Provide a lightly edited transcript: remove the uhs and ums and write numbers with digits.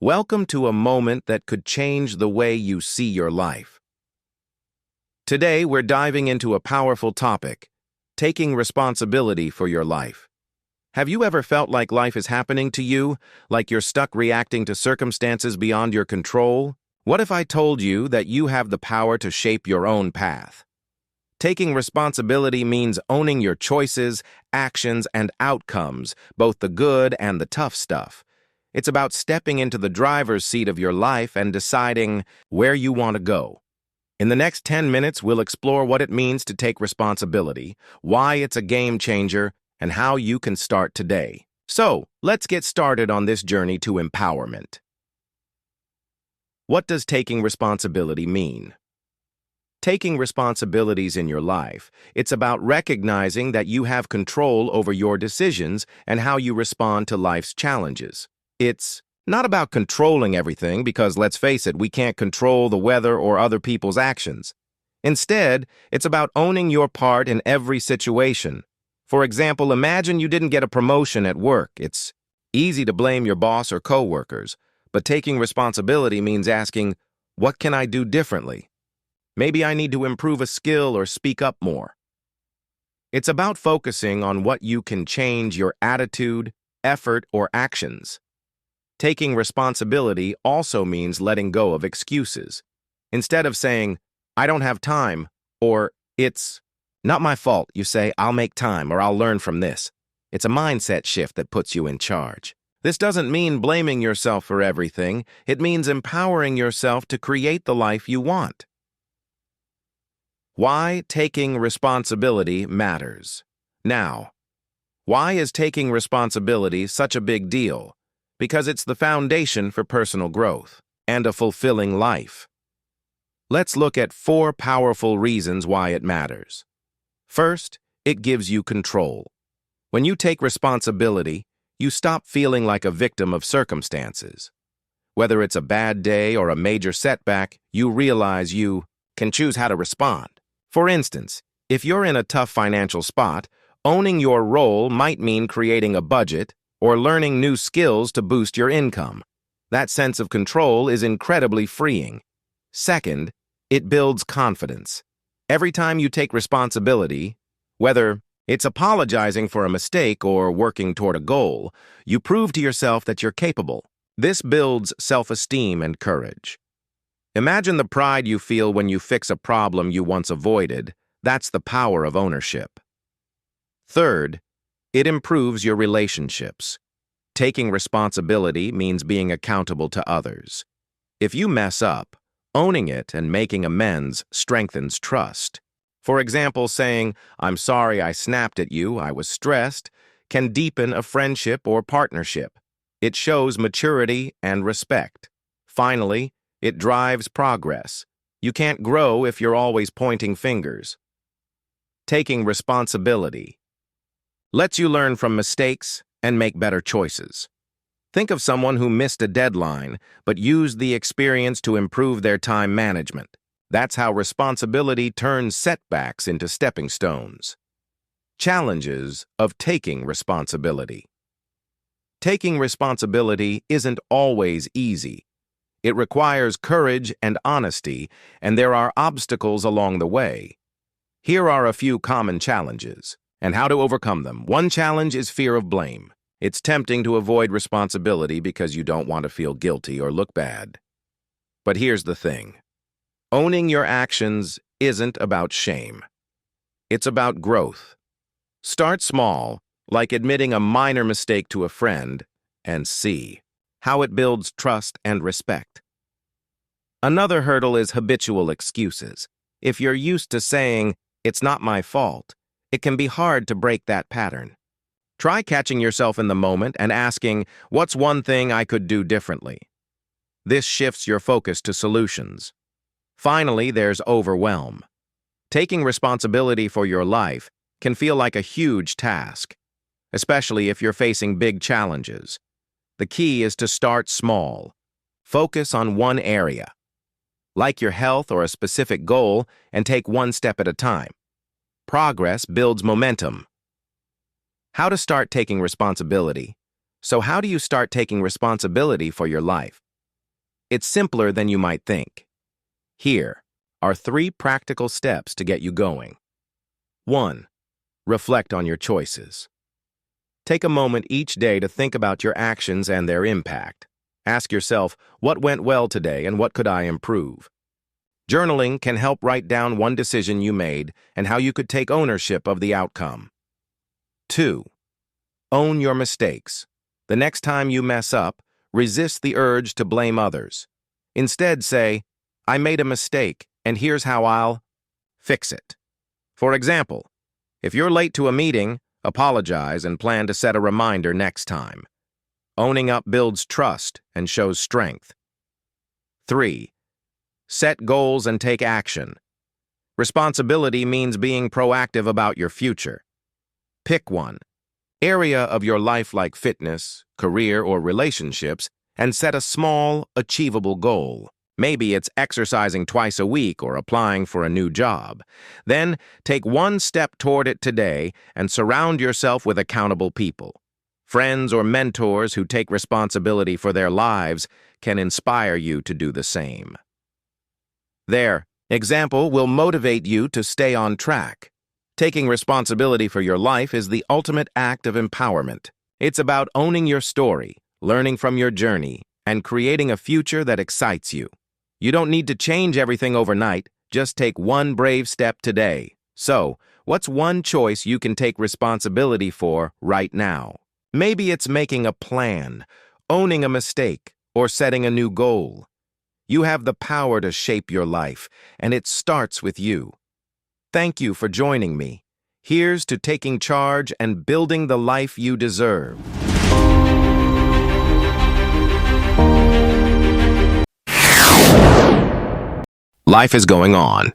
Welcome to a moment that could change the way you see your life. Today, we're diving into a powerful topic, taking responsibility for your life. Have you ever felt like life is happening to you, like you're stuck reacting to circumstances beyond your control? What if I told you that you have the power to shape your own path? Taking responsibility means owning your choices, actions, and outcomes, both the good and the tough stuff. It's about stepping into the driver's seat of your life and deciding where you want to go. In the next 10 minutes, we'll explore what it means to take responsibility, why it's a game changer, and how you can start today. So, let's get started on this journey to empowerment. What does taking responsibility mean? Taking responsibilities in your life, it's about recognizing that you have control over your decisions and how you respond to life's challenges. It's not about controlling everything because, let's face it, we can't control the weather or other people's actions. Instead, it's about owning your part in every situation. For example, imagine you didn't get a promotion at work. It's easy to blame your boss or coworkers, but taking responsibility means asking, what can I do differently? Maybe I need to improve a skill or speak up more. It's about focusing on what you can change your attitude, effort, or actions. Taking responsibility also means letting go of excuses. Instead of saying, I don't have time, or it's not my fault, you say, I'll make time or I'll learn from this. It's a mindset shift that puts you in charge. This doesn't mean blaming yourself for everything. It means empowering yourself to create the life you want. Why taking responsibility matters. Now, why is taking responsibility such a big deal? Because it's the foundation for personal growth and a fulfilling life. Let's look at 4 powerful reasons why it matters. First, it gives you control. When you take responsibility, you stop feeling like a victim of circumstances. Whether it's a bad day or a major setback, you realize you can choose how to respond. For instance, if you're in a tough financial spot, owning your role might mean creating a budget or learning new skills to boost your income. That sense of control is incredibly freeing. Second, it builds confidence. Every time you take responsibility, whether it's apologizing for a mistake or working toward a goal, you prove to yourself that you're capable. This builds self-esteem and courage. Imagine the pride you feel when you fix a problem you once avoided. That's the power of ownership. Third, it improves your relationships. Taking responsibility means being accountable to others. If you mess up, owning it and making amends strengthens trust. For example, saying, I'm sorry I snapped at you, I was stressed, can deepen a friendship or partnership. It shows maturity and respect. Finally, it drives progress. You can't grow if you're always pointing fingers. Taking responsibility lets you learn from mistakes and make better choices. Think of someone who missed a deadline but used the experience to improve their time management. That's how responsibility turns setbacks into stepping stones. Challenges of taking responsibility. Taking responsibility isn't always easy. It requires courage and honesty, and there are obstacles along the way. Here are a few common challenges and how to overcome them. One challenge is fear of blame. It's tempting to avoid responsibility because you don't want to feel guilty or look bad. But here's the thing. Owning your actions isn't about shame. It's about growth. Start small, like admitting a minor mistake to a friend, and see how it builds trust and respect. Another hurdle is habitual excuses. If you're used to saying, it's not my fault, it can be hard to break that pattern. Try catching yourself in the moment and asking, what's one thing I could do differently? This shifts your focus to solutions. Finally, there's overwhelm. Taking responsibility for your life can feel like a huge task, especially if you're facing big challenges. The key is to start small. Focus on one area, like your health or a specific goal, and take one step at a time. Progress builds momentum. How to start taking responsibility. So how do you start taking responsibility for your life? It's simpler than you might think. Here are 3 practical steps to get you going. 1. Reflect on your choices. Take a moment each day to think about your actions and their impact. Ask yourself, what went well today and what could I improve? Journaling can help write down one decision you made and how you could take ownership of the outcome. 2. Own your mistakes. The next time you mess up, resist the urge to blame others. Instead, say, I made a mistake, and here's how I'll fix it. For example, if you're late to a meeting, apologize and plan to set a reminder next time. Owning up builds trust and shows strength. 3. Set goals and take action. Responsibility means being proactive about your future. Pick one area of your life like fitness, career, or relationships, and set a small, achievable goal. Maybe it's exercising twice a week or applying for a new job. Then take one step toward it today and surround yourself with accountable people. Friends or mentors who take responsibility for their lives can inspire you to do the same. Their example will motivate you to stay on track. Taking responsibility for your life is the ultimate act of empowerment. It's about owning your story, learning from your journey, and creating a future that excites you. You don't need to change everything overnight, just take one brave step today. So, what's one choice you can take responsibility for right now? Maybe it's making a plan, owning a mistake, or setting a new goal. You have the power to shape your life, and it starts with you. Thank you for joining me. Here's to taking charge and building the life you deserve. Life is going on,